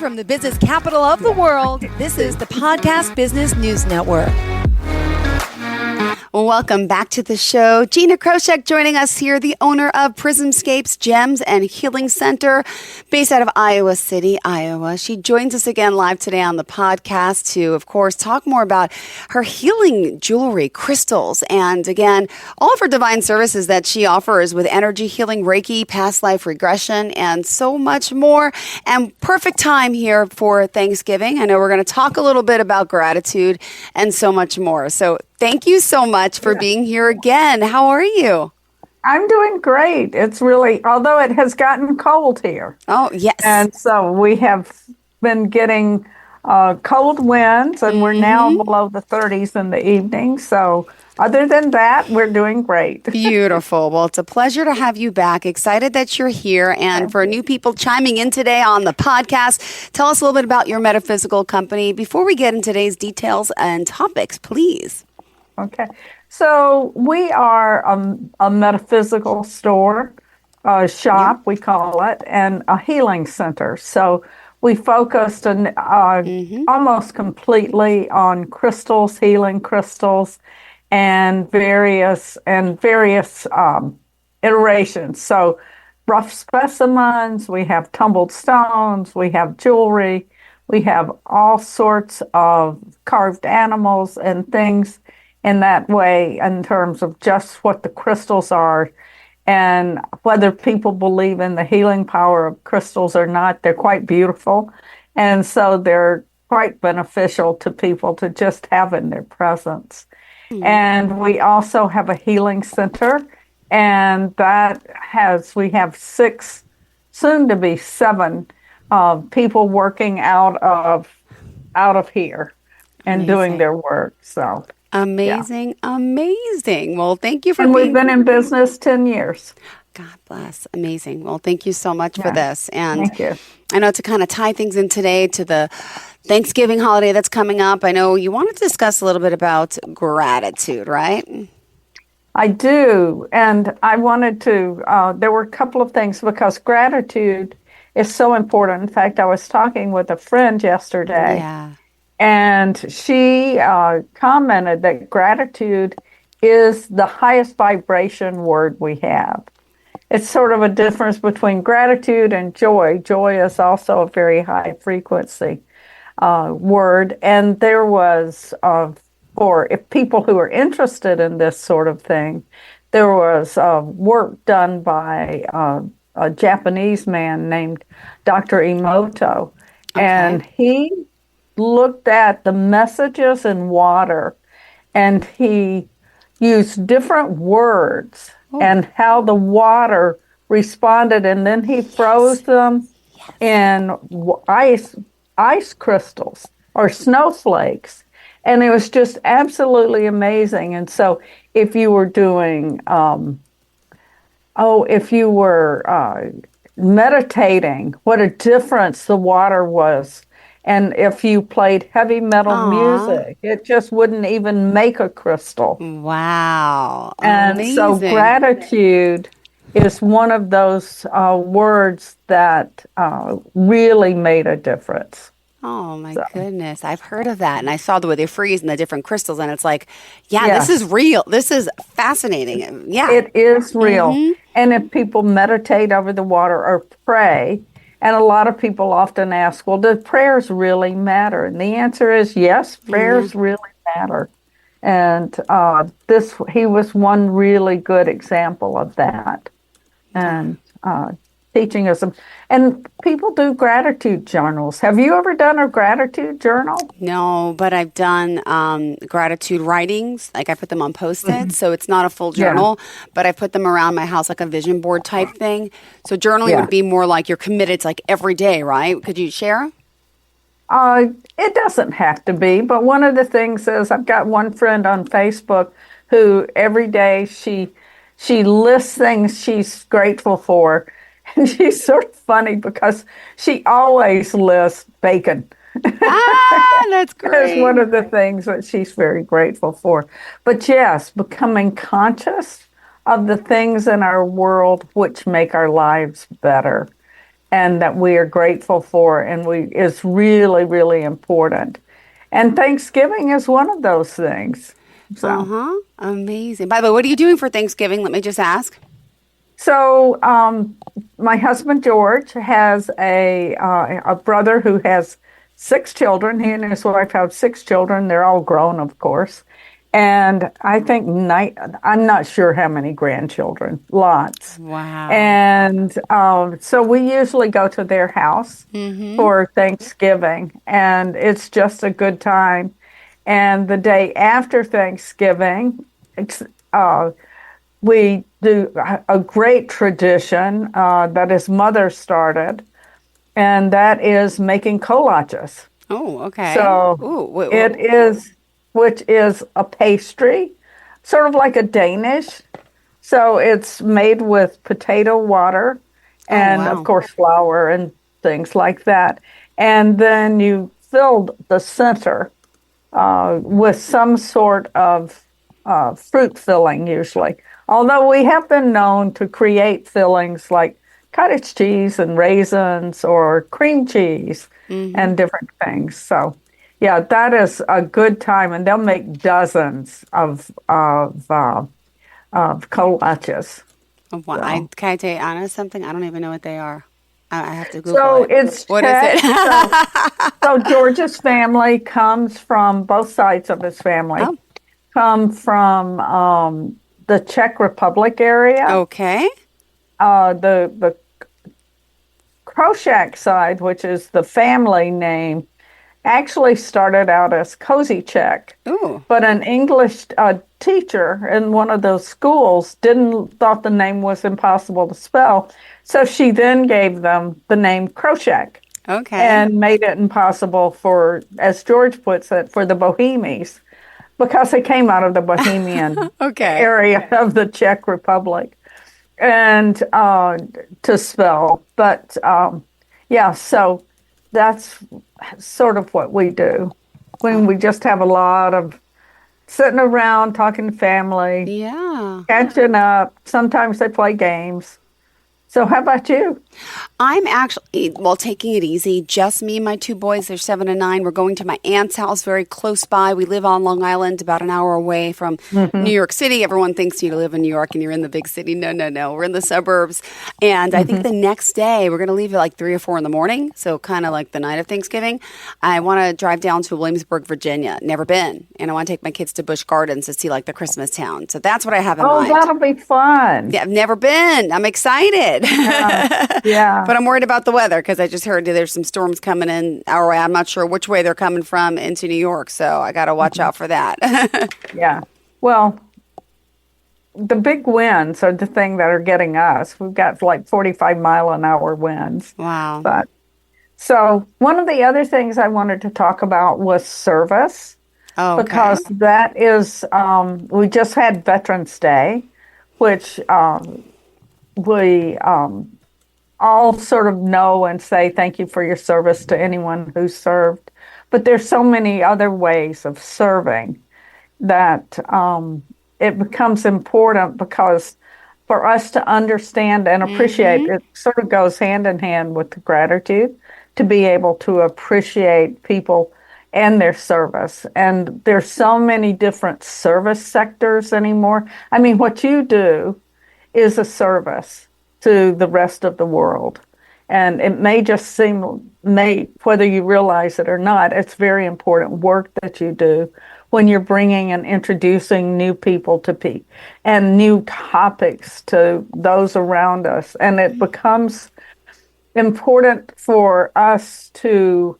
from the business capital of the world, this is the Podcast Business News Network. Welcome back to the show. Gina Crosheck joining us here, the owner of PrismsScape's Gems and Healing Center based out of Iowa City, Iowa. She joins us again live today on the podcast to, of course, talk more about her healing jewelry, crystals, and again, all of her divine services that she offers with energy healing, Reiki, past life regression, and so much more. And perfect time here for Thanksgiving. I know we're going to talk a little bit about gratitude and so much more. So thank you so much for being here again. How are you? I'm doing great. It's really, although it has gotten cold here. Oh, yes. And so we have been getting cold winds, and we're now below the 30s in the evening. So other than that, we're doing great. Beautiful. Well, it's a pleasure to have you back. Excited that you're here. And for new people chiming in today on the podcast, tell us a little bit about your metaphysical company before we get into today's details and topics, please. Okay. So we are a metaphysical store, shop, we call it, and a healing center. So we focused almost completely on crystals, healing crystals, and various iterations. So rough specimens, we have tumbled stones, we have jewelry, we have all sorts of carved animals and things in that way, in terms of just what the crystals are and whether people believe in the healing power of crystals or not. They're quite beautiful, and so they're quite beneficial to people to just have in their presence. And we also have a healing center, and we have 6, soon to be 7 people working out of here and doing their work. So amazing. Well, thank you for being. We've been in business 10 years. God bless. Amazing. Well, thank you so much for this. And thank you. I know to kind of tie things in today to the Thanksgiving holiday that's coming up, I know you wanted to discuss a little bit about gratitude, right? I do. And I wanted to, there were a couple of things, because gratitude is so important. In fact, I was talking with a friend yesterday. Yeah. And she commented that gratitude is the highest vibration word we have. It's sort of a difference between gratitude and joy. Joy is also a very high frequency word. And there was, for if people who are interested in this sort of thing, there was work done by a Japanese man named Dr. Emoto. Okay. And he looked at the messages in water, and he used different words and how the water responded, and then he froze them in ice crystals or snowflakes, and it was just absolutely amazing. And so if you were doing meditating, what a difference the water was. And if you played heavy metal music, it just wouldn't even make a crystal. Wow. And amazing. So gratitude is one of those words that really made a difference. Oh, my goodness. I've heard of that. And I saw the way they freeze and the different crystals. And it's like, this is real. This is fascinating. Yeah. It is real. And if people meditate over the water or pray, and a lot of people often ask, well, do prayers really matter? And the answer is yes, prayers really matter. And he was one really good example of that. And teaching us. And people do gratitude journals. Have you ever done a gratitude journal? No, but I've done gratitude writings. Like I put them on Post-its, so it's not a full journal, but I put them around my house like a vision board type thing. So journaling would be more like you're committed to like every day, right? Could you share? It doesn't have to be, but one of the things is I've got one friend on Facebook who every day she lists things she's grateful for. And she's sort of funny because she always lists bacon. That's great. That's one of the things that she's very grateful for. But yes, becoming conscious of the things in our world which make our lives better. and that we are grateful for, and is really, really important. And Thanksgiving is one of those things. So, Amazing. By the way, what are you doing for Thanksgiving? Let me just ask. so my husband George has a brother who has 6 children. He and his wife have 6 children. They're all grown, of course. And I think I'm not sure how many grandchildren, lots. Wow. And so we usually go to their house for Thanksgiving, and it's just a good time. And the day after Thanksgiving, we do a great tradition that his mother started, and that is making collages. Oh, okay. So it is, which is a pastry, sort of like a Danish. So it's made with potato water and, of course, flour and things like that. And then you filled the center with some sort of fruit filling, usually. Although we have been known to create fillings like cottage cheese and raisins or cream cheese and different things. So, yeah, that is a good time, and they'll make dozens of collages. Oh, wow. So. Can I tell you honest something? I don't even know what they are. I have to Google So it. it's What is it? so George's family comes from both sides of his family. Come from the Czech Republic area. Okay. The Crosheck side, which is the family name, actually started out as Cozy Czech. Ooh. But an English teacher in one of those schools thought the name was impossible to spell. So she then gave them the name Crosheck. Okay. And made it impossible for, as George puts it, for the Bohemies, because it came out of the Bohemian area of the Czech Republic, and to spell. But yeah, so that's sort of what we do when we just have a lot of sitting around talking to family, catching up. Sometimes they play games. So how about you? I'm actually, taking it easy. Just me and my 2 boys. They're 7 and 9. We're going to my aunt's house very close by. We live on Long Island, about an hour away from New York City. Everyone thinks you live in New York and you're in the big city. No. We're in the suburbs. And I think the next day, we're going to leave at like 3 or 4 in the morning. So kind of like the night of Thanksgiving. I want to drive down to Williamsburg, Virginia. Never been. And I want to take my kids to Busch Gardens to see like the Christmas town. So that's what I have in mind. Oh, that'll be fun. Yeah, I've never been. I'm excited. Yeah. But I'm worried about the weather because I just heard there's some storms coming in our way. I'm not sure which way they're coming from into New York, so I got to watch out for that. Yeah. Well, the big winds are the thing that are getting us. We've got like 45-mile-an-hour winds. Wow. But so one of the other things I wanted to talk about was service. Oh, okay. Because that is, we just had Veterans Day, which we all sort of know and say thank you for your service to anyone who served. But there's so many other ways of serving that it becomes important, because for us to understand and appreciate, it sort of goes hand in hand with the gratitude, to be able to appreciate people and their service. And there's so many different service sectors anymore. I mean, what you do is a service to the rest of the world. And it may just seem, whether you realize it or not, it's very important work that you do when you're bringing and introducing new people to and new topics to those around us. And it becomes important for us to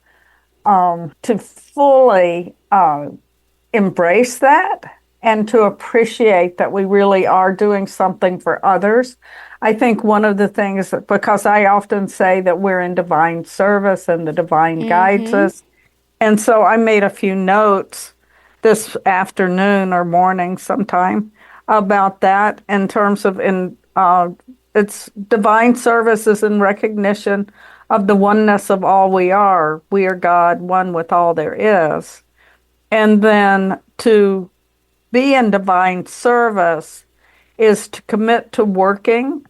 fully embrace that and to appreciate that we really are doing something for others. I think one of the things, because I often say that we're in divine service and the divine guides us, and so I made a few notes this afternoon or morning sometime about that, in terms of it's divine service is in recognition of the oneness of all we are. We are God, one with all there is. And then to be in divine service is to commit to working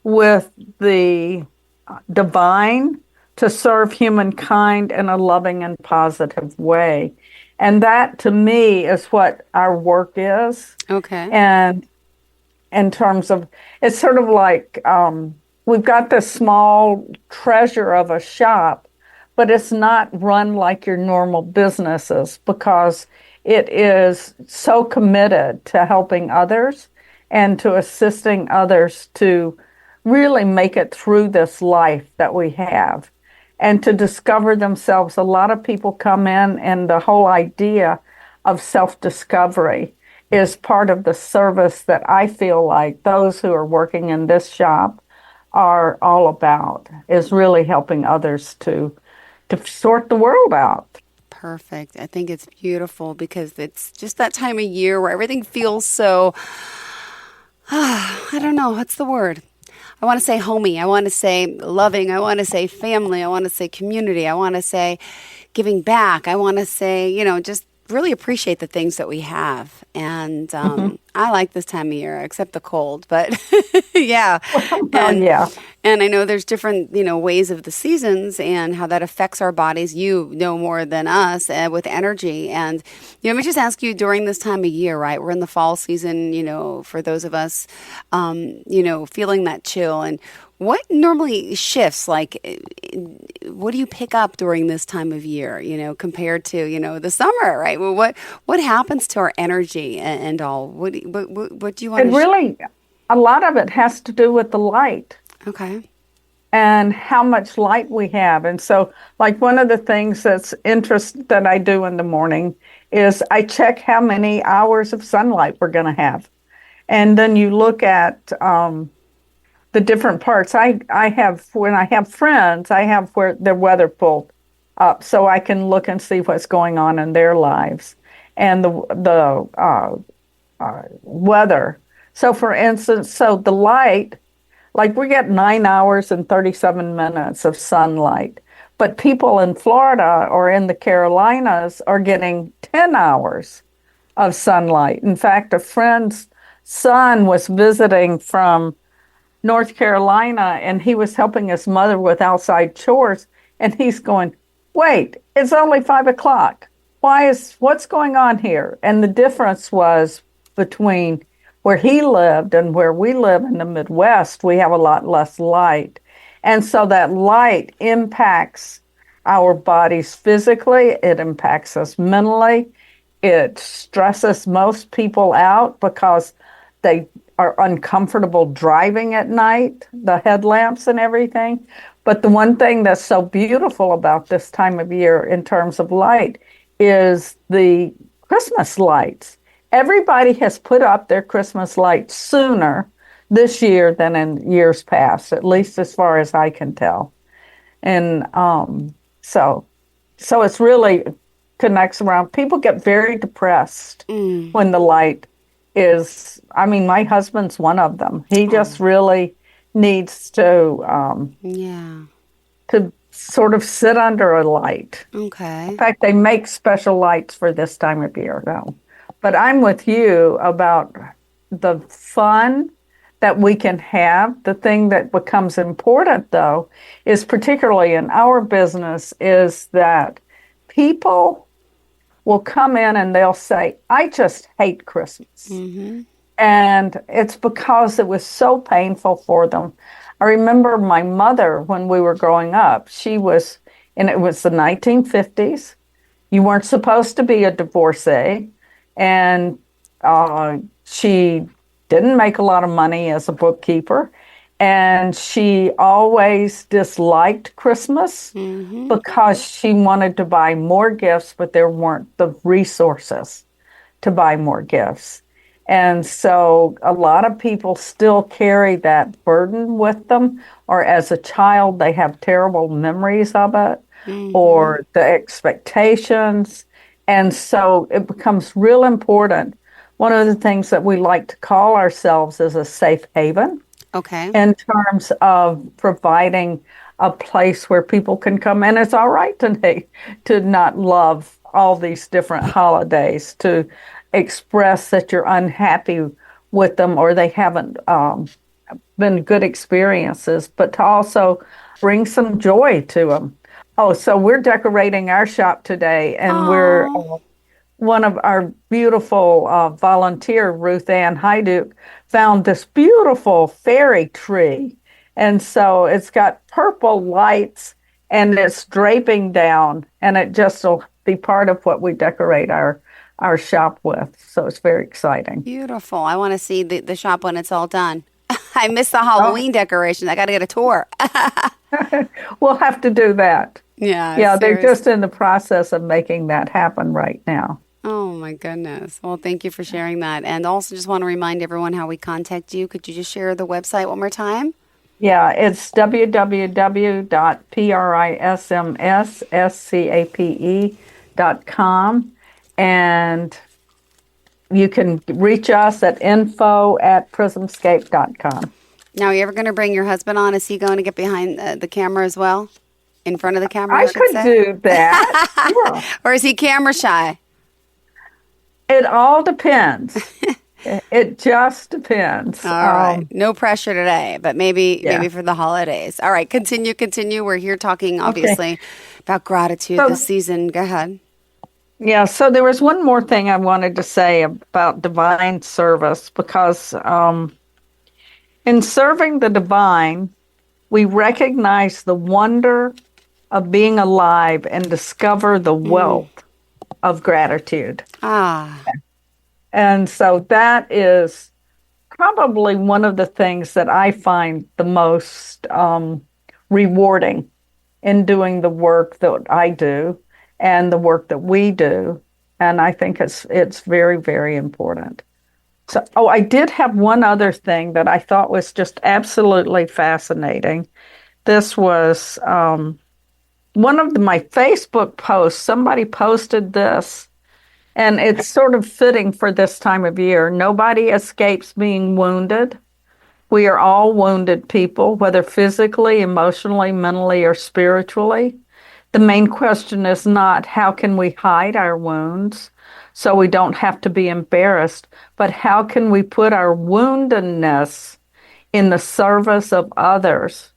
with the divine to serve humankind in a loving and positive way. And that, to me, is what our work is. Okay. And in terms of, it's sort of like we've got this small treasure of a shop, but it's not run like your normal businesses because it is so committed to helping others and to assisting others to really make it through this life that we have and to discover themselves. A lot of people come in, and the whole idea of self-discovery is part of the service that I feel like those who are working in this shop are all about, is really helping others to sort the world out. Perfect. I think it's beautiful because it's just that time of year where everything feels so, I don't know, what's the word? I want to say homey. I want to say loving. I want to say family. I want to say community. I want to say giving back. I want to say, just really appreciate the things that we have. And I like this time of year, except the cold. But yeah. And I know there's different, ways of the seasons and how that affects our bodies. You know more than us with energy. And let me just ask you, during this time of year, right? We're in the fall season, for those of us, feeling that chill. And what normally shifts? Like, what do you pick up during this time of year, compared to, the summer, right? Well, what happens to our energy and all? What do you want to really, a lot of it has to do with the light. Okay. And how much light we have. And so, like, one of the things that I do in the morning is I check how many hours of sunlight we're going to have. And then you look at the different parts. When I have friends, I have where their weather pulled up so I can look and see what's going on in their lives and the weather. So, for instance, the light, like we get 9 hours and 37 minutes of sunlight, but people in Florida or in the Carolinas are getting 10 hours of sunlight. In fact, a friend's son was visiting from North Carolina, and he was helping his mother with outside chores, and he's going, wait, it's only 5 o'clock. What's going on here? And the difference was between where he lived and where we live in the Midwest, we have a lot less light. And so that light impacts our bodies physically, it impacts us mentally, it stresses most people out because they are uncomfortable driving at night, the headlamps and everything. But the one thing that's so beautiful about this time of year in terms of light is the Christmas lights. Everybody has put up their Christmas lights sooner this year than in years past, at least as far as I can tell. And so it's really connects around. People get very depressed when the light is, my husband's one of them. He just really needs to sort of sit under a light. Okay. In fact, they make special lights for this time of year now. But I'm with you about the fun that we can have. The thing that becomes important, though, is particularly in our business, is that people will come in and they'll say, I just hate Christmas. Mm-hmm. And it's because it was so painful for them. I remember my mother, when we were growing up, it was the 1950s. You weren't supposed to be a divorcee. And she didn't make a lot of money as a bookkeeper. And she always disliked Christmas because she wanted to buy more gifts, but there weren't the resources to buy more gifts. And so a lot of people still carry that burden with them, or as a child, they have terrible memories of it, or the expectations. And so it becomes real important. One of the things that we like to call ourselves is a safe haven. Okay. In terms of providing a place where people can come in. It's all right to not love all these different holidays, to express that you're unhappy with them or they haven't been good experiences, but to also bring some joy to them. Oh, so we're decorating our shop today, and we're Oh, one of our beautiful volunteer, Ruth Ann Hyduke, found this beautiful fairy tree. And so it's got purple lights and it's draping down, and it just will be part of what we decorate our shop with. So it's very exciting. beautiful. I want to see the shop when it's all done. I missed the Oh, Halloween decoration. I got to get a tour. we'll have to do that. Yeah, Yeah, they're seriously. just in the process of making that happen right now. Oh my goodness. Well, thank you for sharing that. And also just want to remind everyone how we contact you. Could you just share the website one more time? Yeah, it's www.prismscape.com. And you can reach us at info@prismscape.com. Now, are you ever going to bring your husband on? Is he going to get behind the camera as well? In front of the camera, I I should could say? do that. Sure. Or is he camera shy? It all depends. It just depends. All right. No pressure today, but maybe Yeah. for the holidays. All right. Continue. We're here talking, Okay. obviously, about gratitude So, this season. Go ahead. yeah, so there was one more thing I wanted to say about divine service, because in serving the divine, we recognize the wonder of being alive and discover the wealth of gratitude. Ah, And so that is probably one of the things that I find the most rewarding in doing the work that I do and the work that we do. And I think it's very, very important. So, I did have one other thing that I thought was just absolutely fascinating. This was one of my Facebook posts. Somebody posted this, and it's sort of fitting for this time of year. Nobody escapes being wounded. We are all wounded people, whether physically, emotionally, mentally, or spiritually. The main question is not how can we hide our wounds so we don't have to be embarrassed, but how can we put our woundedness in the service of others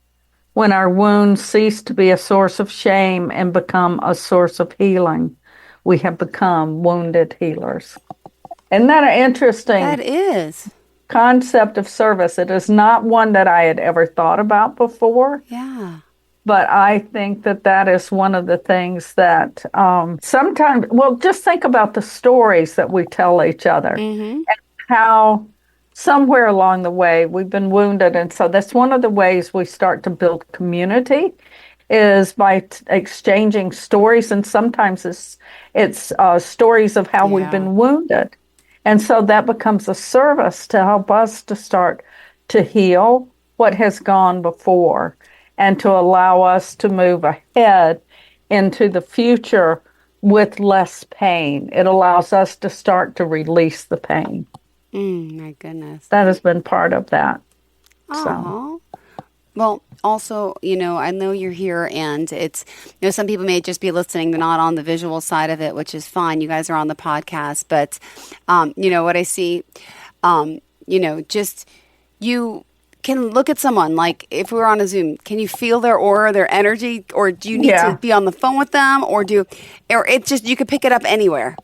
when our wounds cease to be a source of shame and become a source of healing. We have become wounded healers. Isn't that an interesting that is. concept of service? It is not one that I had ever thought about before, Yeah. but I think that that is one of the things that sometimes, well, just think about the stories that we tell each other and how somewhere along the way we've been wounded. And so that's one of the ways we start to build community is by exchanging stories. And sometimes it's stories of how we've Yeah. been wounded. And so that becomes a service to help us to start to heal what has gone before and to allow us to move ahead into the future with less pain. It allows us to start to release the pain. My goodness. That has been part of that. So, Oh. Well, also, I know you're here and it's, some people may just be listening. They're not on the visual side of it, which is fine. You guys are on the podcast. But, what I see, just you can look at someone, like if we were on a Zoom, can you feel their aura, their energy, or do you need Yeah. to be on the phone with them, or it just, you could pick it up anywhere?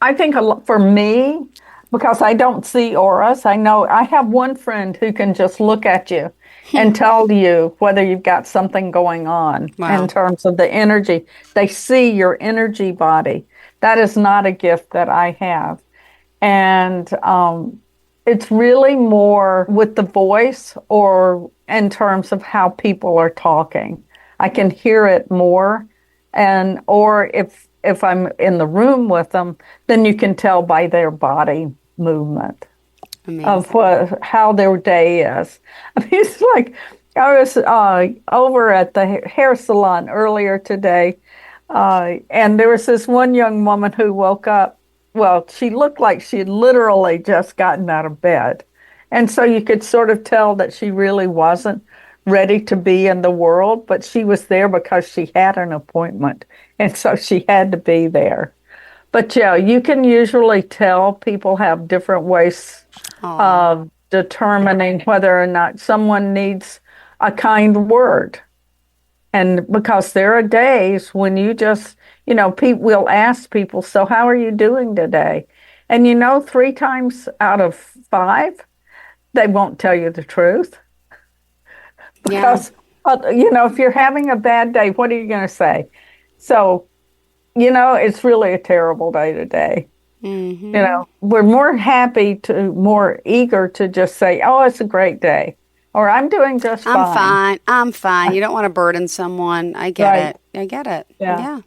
I think for me, because I don't see auras, I know I have one friend who can just look at you and tell you whether you've got something going on Wow. in terms of the energy. They see your energy body. That is not a gift that I have. And it's really more with the voice or in terms of how people are talking. I can hear it more. Or if I'm in the room with them, then you can tell by their body movement Amazing. of how their day is. I mean, it's like I was over at the hair salon earlier today, and there was this one young woman who woke up. Well, she looked like she had literally just gotten out of bed. And so you could sort of tell that she really wasn't ready to be in the world, but she was there because she had an appointment. And so she had to be there. But yeah, you can usually tell people have different ways of determining whether or not someone needs a kind word. And because there are days when you just, we'll ask people, so how are you doing today? And 3 times out of 5, they won't tell you the truth. Because, if you're having a bad day, what are you going to say? So, it's really a terrible day today. We're more eager to just say, oh, it's a great day. Or I'm doing just fine. I'm fine. You don't want to burden someone. I get it. I get it. Yeah.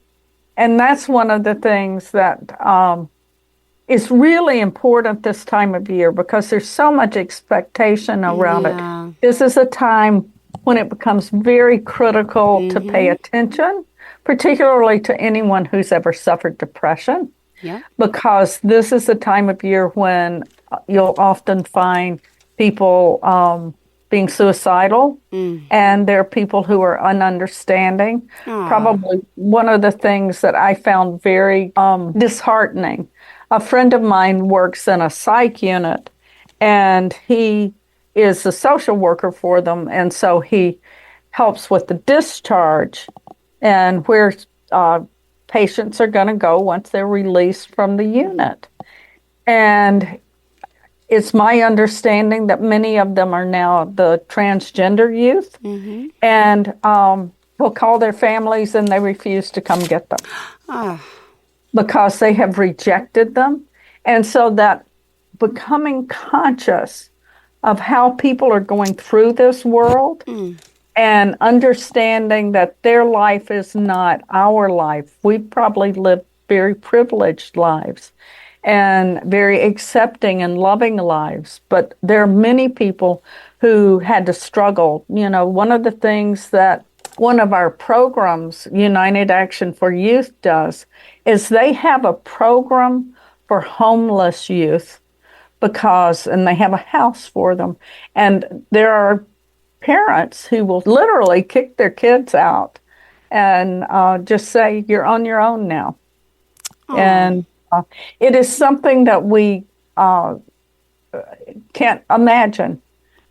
And that's one of the things that is really important this time of year because there's so much expectation around it. This is a time when it becomes very critical to pay attention, particularly to anyone who's ever suffered depression. Yeah. Because this is the time of year when you'll often find people being suicidal, and there are people who are ununderstanding. Probably one of the things that I found very disheartening. A friend of mine works in a psych unit, and he is a social worker for them, and so he helps with the discharge and where patients are going to go once they're released from the unit. And it's my understanding that many of them are now the transgender youth, and he'll call their families and they refuse to come get them because they have rejected them. And so that becoming conscious of how people are going through this world and understanding that their life is not our life. We probably live very privileged lives and very accepting and loving lives. But there are many people who had to struggle. One of the things that one of our programs, United Action for Youth, does is they have a program for homeless youth and they have a house for them. And there are parents who will literally kick their kids out and just say, you're on your own now. And it is something that we can't imagine,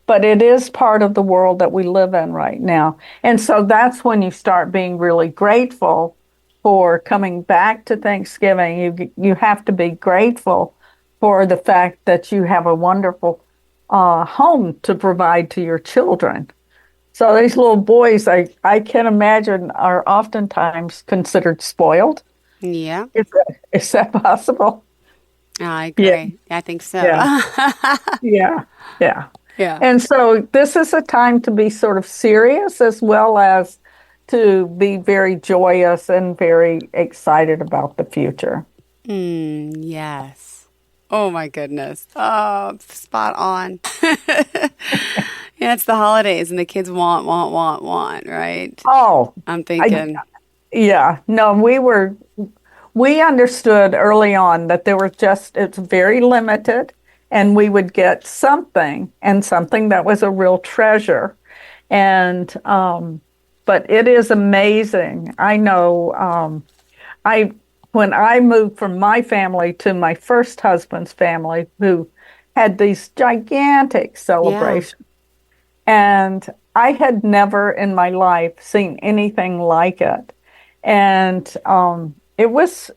but it is part of the world that we live in right now. And so that's when you start being really grateful for coming back to Thanksgiving. You have to be grateful for the fact that you have a wonderful home to provide to your children. So these little boys, I can imagine, are oftentimes considered spoiled. Yeah. Is that possible? I agree. Yeah. I think so. Yeah. And so this is a time to be sort of serious as well as to be very joyous and very excited about the future. Yes. Oh, my goodness. Oh, spot on. Yeah, it's the holidays and the kids want, right? Oh. I'm thinking. We understood early on that it's very limited, and we would get something, and something that was a real treasure. And, but it is amazing. I know, when I moved from my family to my first husband's family, who had these gigantic celebrations, and I had never in my life seen anything like it. And it was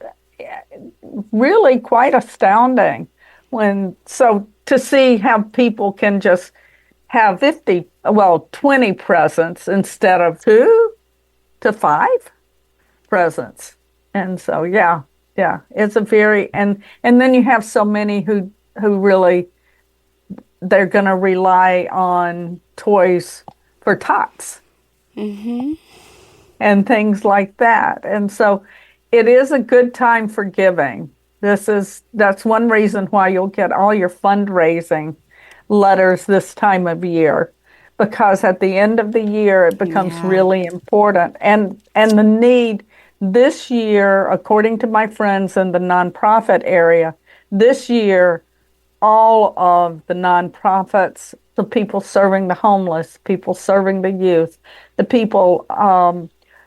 really quite astounding to see how people can just have 20 presents instead of 2 to 5 presents. And so, it's a very, and then you have so many who really, they're going to rely on toys for tots and things like that. And so it is a good time for giving. That's one reason why you'll get all your fundraising letters this time of year, because at the end of the year, it becomes really important. And the need this year, according to my friends in the nonprofit area, this year, all of the nonprofits, the people serving the homeless, people serving the youth, the people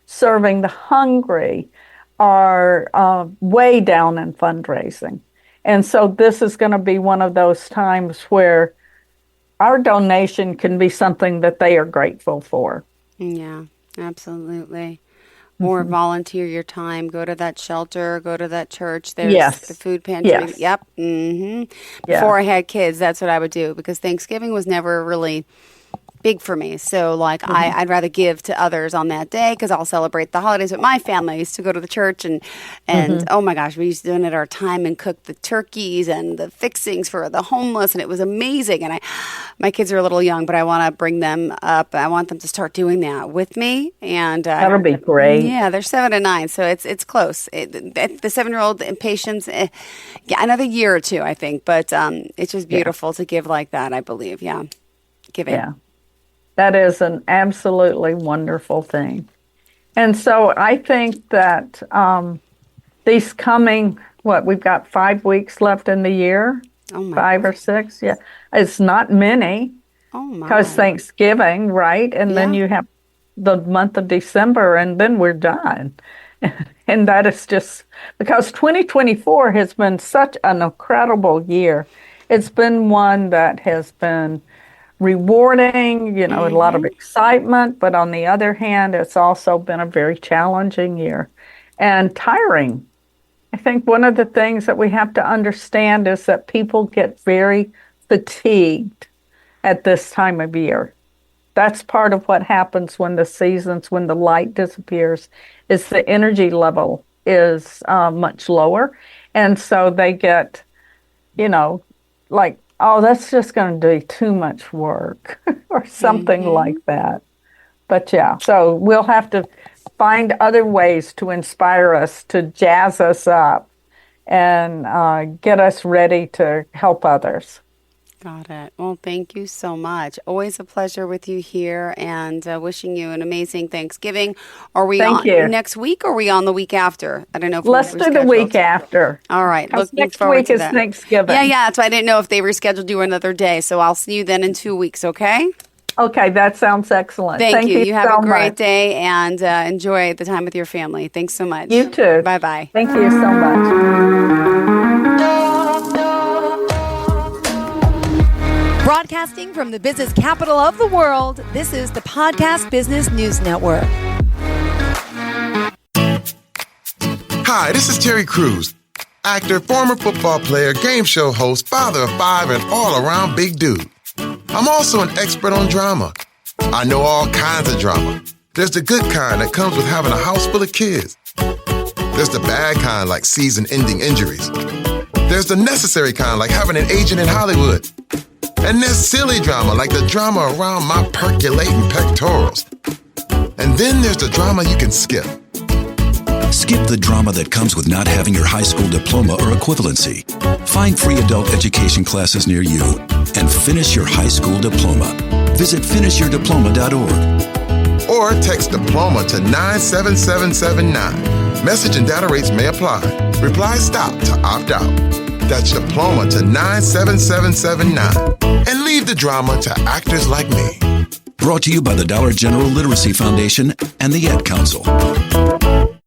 serving the hungry are way down in fundraising. And so this is going to be one of those times where our donation can be something that they are grateful for. Yeah, absolutely. Or volunteer your time, go to that shelter, go to that church. There's the food pantry. Yes. Yep. Before I had kids, that's what I would do, because Thanksgiving was never really big for me. So I'd rather give to others on that day, because I'll celebrate the holidays with my family. I used to go to the church and oh my gosh, we used to donate our time and cook the turkeys and the fixings for the homeless, and it was amazing. And my kids are a little young, but I want to bring them up. I want them to start doing that with me. And that'll be great. Yeah, they're 7 and 9, so it's close. The 7-year-old patience, another year or two, I think. But it's just beautiful to give like that, I believe. Yeah, giving. Yeah. That is an absolutely wonderful thing. And so I think that these coming, we've got 5 weeks left in the year, 5 or 6. Yeah, it's not many. Oh my! Because Thanksgiving, right? And then you have the month of December, and then we're done. And that is just because 2024 has been such an incredible year. It's been one that has been rewarding, a lot of excitement, but on the other hand, it's also been a very challenging year and tiring. I think one of the things that we have to understand is that people get very fatigued at this time of year. That's part of what happens when the light disappears, is the energy level is much lower. And so they get, oh, that's just going to be too much work or something like that. But yeah, so we'll have to find other ways to inspire us, to jazz us up, and get us ready to help others. Got it. Well, thank you so much. Always a pleasure with you here, and wishing you an amazing Thanksgiving. Are we on next week, or are we on the week after? I don't know. Let's do the week after. All right. Next week is Thanksgiving. Yeah. So I didn't know if they rescheduled you another day. So I'll see you then in 2 weeks, okay? Okay, that sounds excellent. Thank you. You have a great day, and enjoy the time with your family. Thanks so much. You too. Bye-bye. Thank you so much. Broadcasting from the business capital of the world, this is the Podcast Business News Network. Hi, this is Terry Crews, actor, former football player, game show host, father of 5, and all-around big dude. I'm also an expert on drama. I know all kinds of drama. There's the good kind that comes with having a house full of kids. There's the bad kind, like season-ending injuries. There's the necessary kind, like having an agent in Hollywood. And there's silly drama, like the drama around my percolating pectorals. And then there's the drama you can skip. Skip the drama that comes with not having your high school diploma or equivalency. Find free adult education classes near you and finish your high school diploma. Visit finishyourdiploma.org. Or text diploma to 97779. Message and data rates may apply. Reply STOP to opt out. That's diploma to 97779. And leave the drama to actors like me. Brought to you by the Dollar General Literacy Foundation and the Ad Council.